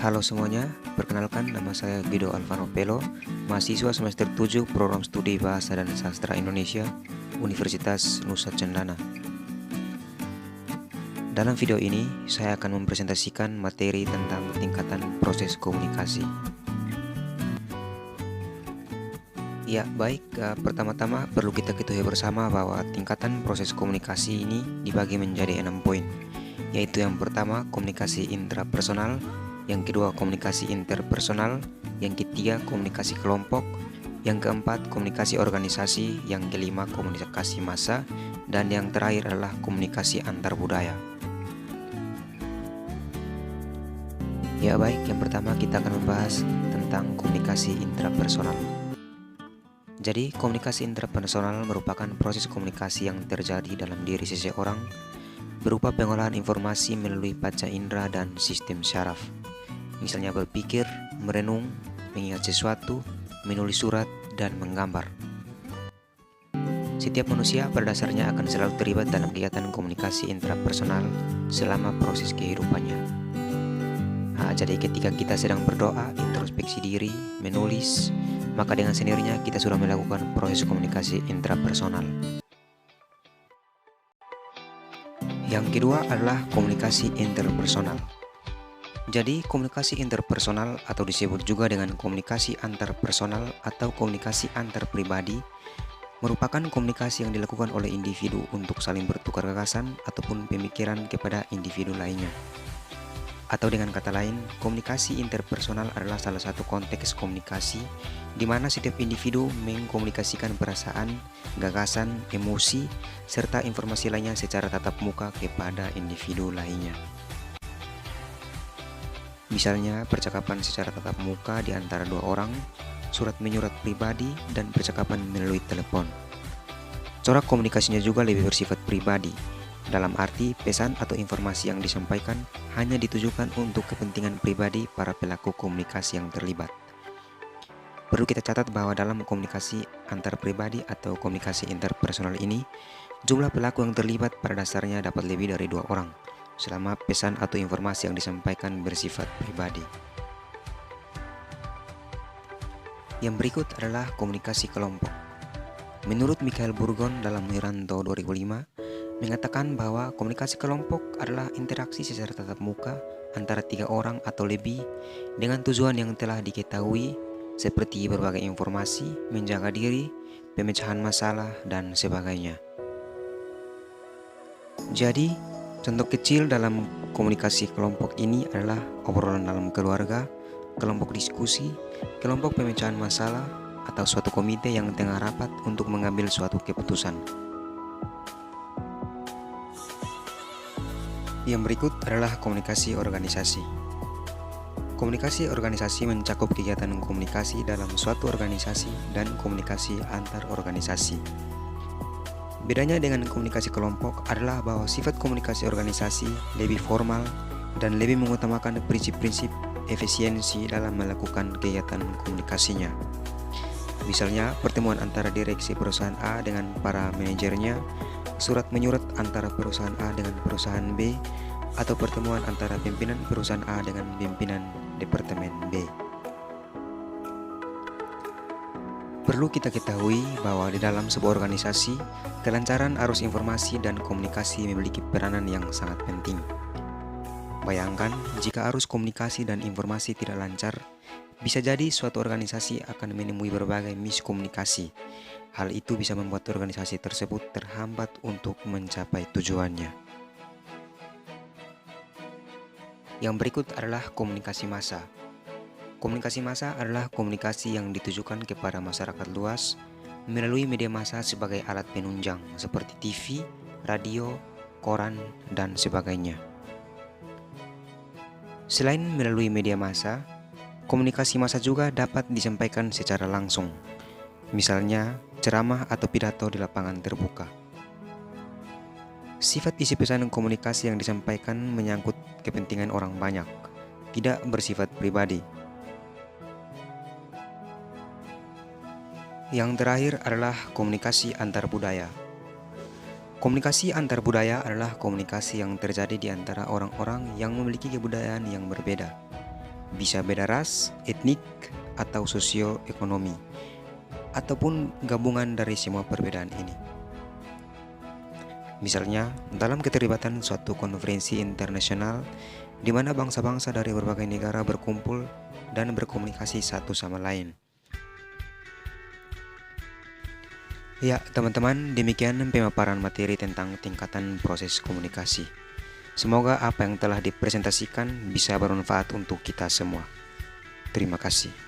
Halo semuanya, perkenalkan nama saya Guido Alvaro Pelo, mahasiswa semester 7 Program Studi Bahasa dan Sastra Indonesia, Universitas Nusa Cendana. Dalam video ini, saya akan mempresentasikan materi tentang tingkatan proses komunikasi. Ya, baik, pertama-tama perlu kita ketahui bersama bahwa tingkatan proses komunikasi ini dibagi menjadi 6 poin, yaitu yang pertama komunikasi intrapersonal, yang kedua komunikasi interpersonal, yang ketiga komunikasi kelompok, yang keempat komunikasi organisasi, yang kelima komunikasi massa, dan yang terakhir adalah komunikasi antar budaya. Ya baik, yang pertama kita akan membahas tentang komunikasi intrapersonal. Jadi, komunikasi intrapersonal merupakan proses komunikasi yang terjadi dalam diri seseorang berupa pengolahan informasi melalui panca indera dan sistem syaraf. Misalnya berpikir, merenung, mengingat sesuatu, menulis surat, dan menggambar. Setiap manusia pada dasarnya akan selalu terlibat dalam kegiatan komunikasi intrapersonal selama proses kehidupannya. Jadi ketika kita sedang berdoa, introspeksi diri, menulis, maka dengan sendirinya kita sudah melakukan proses komunikasi intrapersonal. Yang kedua adalah komunikasi interpersonal. Jadi, komunikasi interpersonal atau disebut juga dengan komunikasi antarpersonal atau komunikasi antar pribadi merupakan komunikasi yang dilakukan oleh individu untuk saling bertukar gagasan ataupun pemikiran kepada individu lainnya. Atau dengan kata lain, komunikasi interpersonal adalah salah satu konteks komunikasi di mana setiap individu mengkomunikasikan perasaan, gagasan, emosi, serta informasi lainnya secara tatap muka kepada individu lainnya. Misalnya percakapan secara tatap muka di antara dua orang, surat menyurat pribadi, dan percakapan melalui telepon. Corak komunikasinya juga lebih bersifat pribadi, dalam arti pesan atau informasi yang disampaikan hanya ditujukan untuk kepentingan pribadi para pelaku komunikasi yang terlibat. Perlu kita catat bahwa dalam komunikasi antar pribadi atau komunikasi interpersonal ini, jumlah pelaku yang terlibat pada dasarnya dapat lebih dari 2 orang, selama pesan atau informasi yang disampaikan bersifat pribadi. Yang berikut adalah komunikasi kelompok. Menurut Mikhail Burgon dalam Wiranto 2005, mengatakan bahwa komunikasi kelompok adalah interaksi secara tatap muka antara 3 orang atau lebih dengan tujuan yang telah diketahui seperti berbagai informasi, menjaga diri, pemecahan masalah, dan sebagainya. Jadi, contoh kecil dalam komunikasi kelompok ini adalah obrolan dalam keluarga, kelompok diskusi, kelompok pemecahan masalah, atau suatu komite yang tengah rapat untuk mengambil suatu keputusan. Yang berikut adalah komunikasi organisasi. Komunikasi organisasi mencakup kegiatan komunikasi dalam suatu organisasi dan komunikasi antar organisasi. Bedanya dengan komunikasi kelompok adalah bahwa sifat komunikasi organisasi lebih formal dan lebih mengutamakan prinsip-prinsip efisiensi dalam melakukan kegiatan komunikasinya. Misalnya, pertemuan antara direksi perusahaan A dengan para manajernya, surat menyurat antara perusahaan A dengan perusahaan B, atau pertemuan antara pimpinan perusahaan A dengan pimpinan departemen B. Perlu kita ketahui bahwa di dalam sebuah organisasi, kelancaran arus informasi dan komunikasi memiliki peranan yang sangat penting. Bayangkan jika arus komunikasi dan informasi tidak lancar, bisa jadi suatu organisasi akan menemui berbagai miskomunikasi. Hal itu bisa membuat organisasi tersebut terhambat untuk mencapai tujuannya. Yang berikut adalah komunikasi massa. Komunikasi massa adalah komunikasi yang ditujukan kepada masyarakat luas melalui media massa sebagai alat penunjang seperti TV, radio, koran, dan sebagainya. Selain melalui media massa, komunikasi massa juga dapat disampaikan secara langsung, misalnya ceramah atau pidato di lapangan terbuka. Sifat isi pesan komunikasi yang disampaikan menyangkut kepentingan orang banyak, tidak bersifat pribadi. Yang terakhir adalah komunikasi antar budaya. Komunikasi antar budaya adalah komunikasi yang terjadi di antara orang-orang yang memiliki kebudayaan yang berbeda. bisa beda ras, etnik, atau sosioekonomi, ataupun gabungan dari semua perbedaan ini. Misalnya, dalam keterlibatan suatu konferensi internasional di mana bangsa-bangsa dari berbagai negara berkumpul dan berkomunikasi satu sama lain. Ya, teman-teman, demikian pemaparan materi tentang tingkatan proses komunikasi. Semoga apa yang telah dipresentasikan bisa bermanfaat untuk kita semua. Terima kasih.